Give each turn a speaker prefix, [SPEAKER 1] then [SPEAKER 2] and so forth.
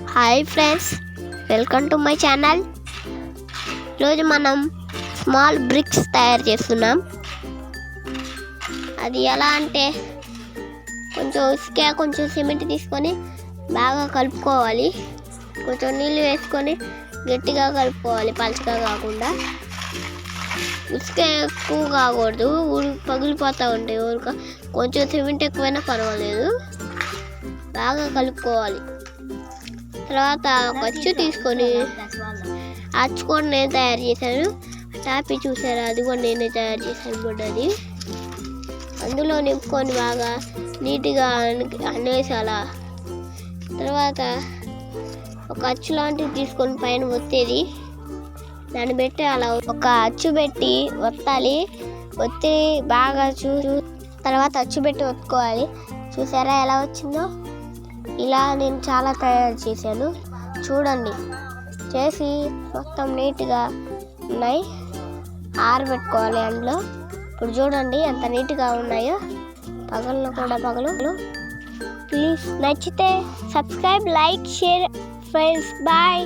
[SPEAKER 1] Hi friends, welcome to my channel. ఈరోజు మనం small bricks తయారు చేస్తున్నాం. అది ఎలా అంటే కొంచెం ఇసుక కొంచెం సిమెంట్ తీసుకొని బాగా కలుపుకోవాలి. కొంచెం నీళ్ళు వేసుకొని గట్టిగా కలుపుకోవాలి, పలచగా కాకుండా. ఇసుక ఎక్కువ కాకూడదు, పగిలిపోతూ ఉంటాయి. కొంచెం సిమెంట్ ఎక్కువైనా పర్వాలేదు, బాగా కలుపుకోవాలి. తర్వాత ఒక అచ్చు తీసుకొని, అచ్చు కూడా నేను తయారు చేశాను. టాపీ చూసారా, అది కూడా నేనే తయారు చేశాను కూడా. అది అందులో నింపుకొని బాగా నీట్గా అనేసాల. తర్వాత ఒక అచ్చు లాంటిది తీసుకొని పైన ఒత్తేది, దాన్ని పెట్టి అలా ఒక అచ్చు పెట్టి ఒత్తాలి. ఒత్తి బాగా తర్వాత అచ్చు పెట్టి ఒత్తుకోవాలి. చూసారా ఎలా వచ్చిందో? ఇలా నేను చాలా తయారు చేశాను, చూడండి. చేసి మొత్తం నీట్గా ఉన్నాయి, ఆరబెట్టుకోవాలి అందులో. ఇప్పుడు చూడండి ఎంత నీట్గా ఉన్నాయో, పగలను కూడా పగలు. ప్లీజ్ నచ్చితే subscribe, like, share friends. Bye.